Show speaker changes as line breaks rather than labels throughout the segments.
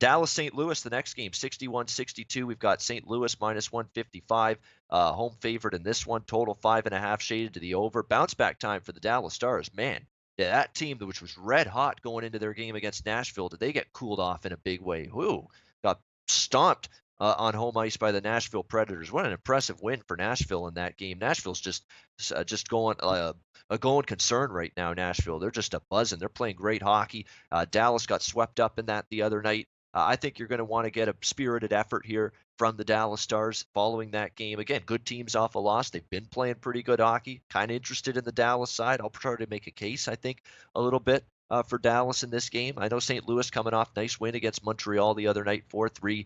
Dallas St. Louis, the next game, 61-62. We've got St. Louis minus 155, home favorite in this one, total 5.5 shaded to the over. Bounce back time for the Dallas Stars. Man, that team, which was red hot going into their game against Nashville, did they get cooled off in a big way? Whoo, got stomped on home ice by the Nashville Predators. What an impressive win for Nashville in that game. Nashville's just going a going concern right now. Nashville, they're just a buzzing. They're playing great hockey. Dallas got swept up in that the other night. I think you're going to want to get a spirited effort here from the Dallas Stars following that game. Again, good teams off a loss. They've been playing pretty good hockey. Kind of interested in the Dallas side. I'll try to make a case, I think, a little bit for Dallas in this game. I know St. Louis coming off nice win against Montreal the other night, 4-3.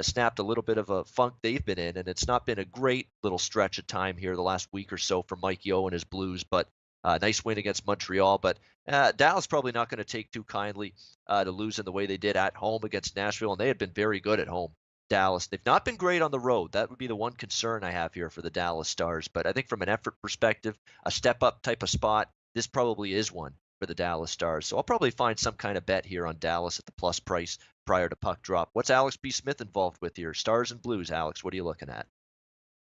Snapped a little bit of a funk they've been in, and it's not been a great little stretch of time here the last week or so for Mike Yeo and his Blues, but nice win against Montreal. But Dallas probably not going to take too kindly to losing the way they did at home against Nashville, and they had been very good at home. Dallas, they've not been great on the road. That would be the one concern I have here for the Dallas Stars. But I think from an effort perspective, a step up type of spot, this probably is one for the Dallas Stars. So I'll probably find some kind of bet here on Dallas at the plus price prior to puck drop. What's Alex B. Smith involved with here? Stars and Blues, Alex. What are you looking at?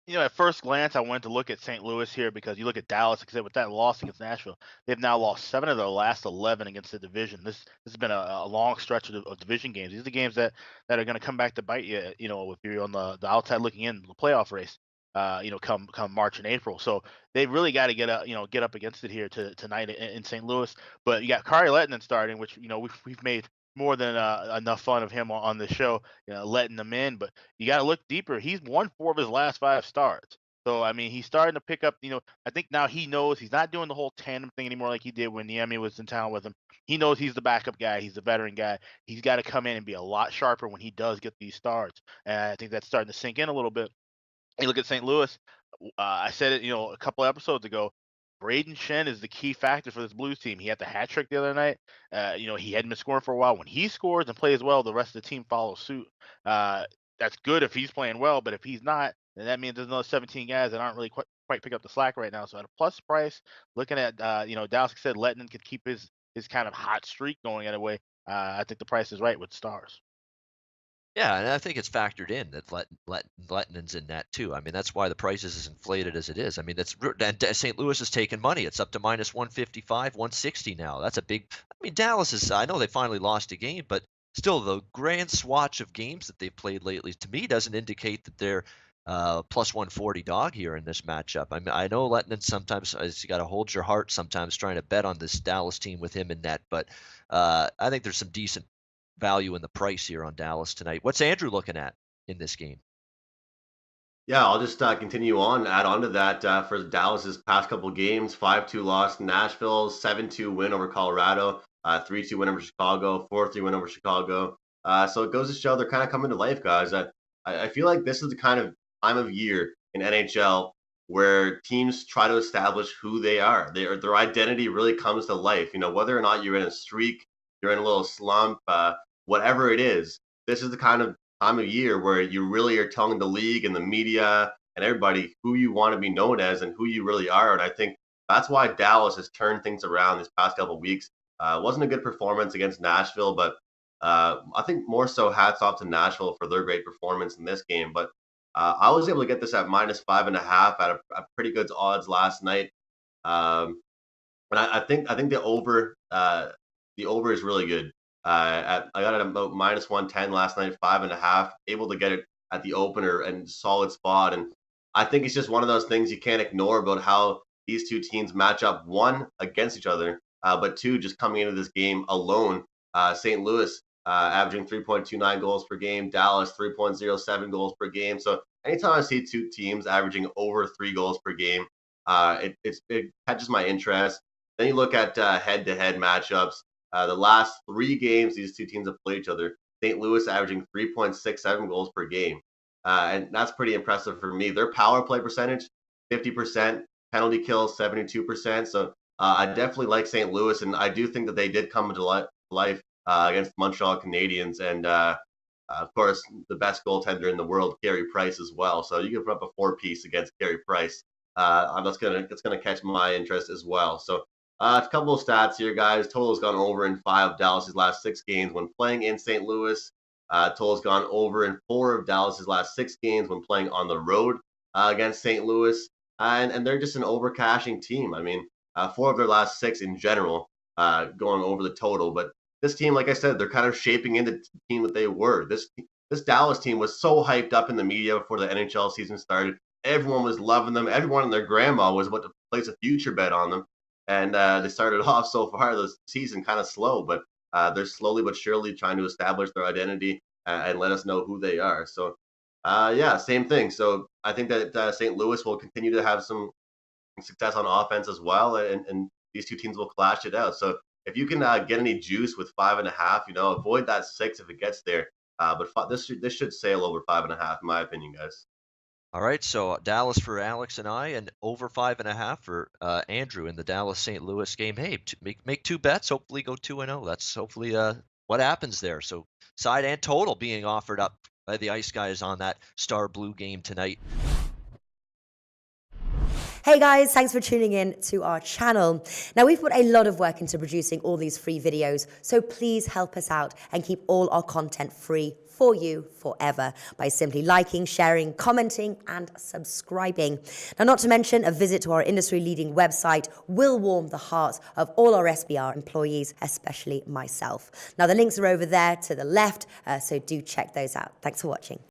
At first glance, I went to look at St. Louis here because you look at Dallas, except with that loss against Nashville, they've now lost 7 of their last 11 against the division. This has been a long stretch of division games. These are the games that are going to come back to bite you. If you're on the outside looking in the playoff race, come March and April. So they really got to get up against it here tonight in St. Louis. But you got Kari Lehtinen starting, which we've made more than enough fun of him on the show, letting them in. But you got to look deeper. He's won 4 of his last 5 starts. So I mean, he's starting to pick up. I think now he knows he's not doing the whole tandem thing anymore like he did when Niemi was in town with him. He knows he's the backup guy. He's the veteran guy. He's got to come in and be a lot sharper when he does get these starts. And I think that's starting to sink in a little bit. You look at St. Louis. I said it, a couple episodes ago. Braden Shen is the key factor for this Blues team. He had the hat trick the other night. He hadn't been scoring for a while. When he scores and plays well, the rest of the team follows suit. That's good if he's playing well, but if he's not, then that means there's another 17 guys that aren't really quite pick up the slack right now. So at a plus price, looking at Dallas said Lettinen could keep his kind of hot streak going anyway. I think the price is right with Stars.
Yeah, and I think it's factored in that Lettinen's in that too. I mean, that's why the price is as inflated as it is. I mean, and St. Louis is taking money. It's up to minus 155, 160 now. That's a big. I mean, Dallas is. I know they finally lost a game, but still, the grand swatch of games that they've played lately, to me, doesn't indicate that they're plus 140 dog here in this matchup. I mean, I know Lettinen sometimes you got to hold your heart sometimes trying to bet on this Dallas team with him in net, but I think there's some decent value in the price here on Dallas tonight. What's Andrew looking at in this game?
Yeah, I'll just continue on, add on to that for Dallas's past couple games. 5-2 loss to Nashville, 7-2 win over Colorado, 3-2 win over Chicago, 4-3 win over Chicago. So it goes to show they're kind of coming to life, guys. I feel like this is the kind of time of year in NHL where teams try to establish who they are. Their identity really comes to life. Whether or not you're in a streak, you're in a little slump, whatever it is, this is the kind of time of year where you really are telling the league and the media and everybody who you want to be known as and who you really are. And I think that's why Dallas has turned things around this past couple of weeks. It wasn't a good performance against Nashville, but I think more so hats off to Nashville for their great performance in this game. But I was able to get this at minus 5.5 at a pretty good odds last night. And I think the over is really good. I got it at about minus 110 last night, 5.5. Able to get it at the opener and solid spot. And I think it's just one of those things you can't ignore about how these two teams match up, one against each other, but two just coming into this game alone. St. Louis averaging 3.29 goals per game, Dallas 3.07 goals per game. So anytime I see two teams averaging over 3 goals per game, it catches my interest. Then you look at head-to-head matchups. The last 3 games these two teams have played each other, St. Louis averaging 3.67 goals per game. And that's pretty impressive for me. Their power play percentage, 50%, penalty kills, 72%. So I definitely like St. Louis, and I do think that they did come to life against Montreal Canadiens. And, of course, the best goaltender in the world, Carey Price, as well. So you can put up a 4-piece against Carey Price. That's gonna catch my interest as well. So a couple of stats here, guys. Total has gone over in 5 of Dallas's last 6 games when playing in St. Louis. Total's gone over in 4 of Dallas's last 6 games when playing on the road against St. Louis. And they're just an overcashing team. I mean, 4 of their last 6 in general going over the total. But this team, like I said, they're kind of shaping into the team that they were. This Dallas team was so hyped up in the media before the NHL season started. Everyone was loving them. Everyone and their grandma was about to place a future bet on them. And they started off so far this season kind of slow, but they're slowly but surely trying to establish their identity and let us know who they are. So, yeah, same thing. So I think that St. Louis will continue to have some success on offense as well, and these two teams will clash it out. So if you can get any juice with 5.5, avoid that 6 if it gets there. But this should sail over 5.5, in my opinion, guys.
All right, so Dallas for Alex and I, and over 5.5 for Andrew in the Dallas St. Louis game. Hey, make 2 bets. Hopefully, go 2-0. That's hopefully what happens there. So side and total being offered up by the Ice Guys on that Star Blue game tonight.
Hey guys, thanks for tuning in to our channel. Now, we've put a lot of work into producing all these free videos, so please help us out and keep all our content free for you forever by simply liking, sharing, commenting, and subscribing. Now, not to mention, a visit to our industry-leading website will warm the hearts of all our SBR employees, especially myself. Now, the links are over there to the left, so do check those out. Thanks for watching.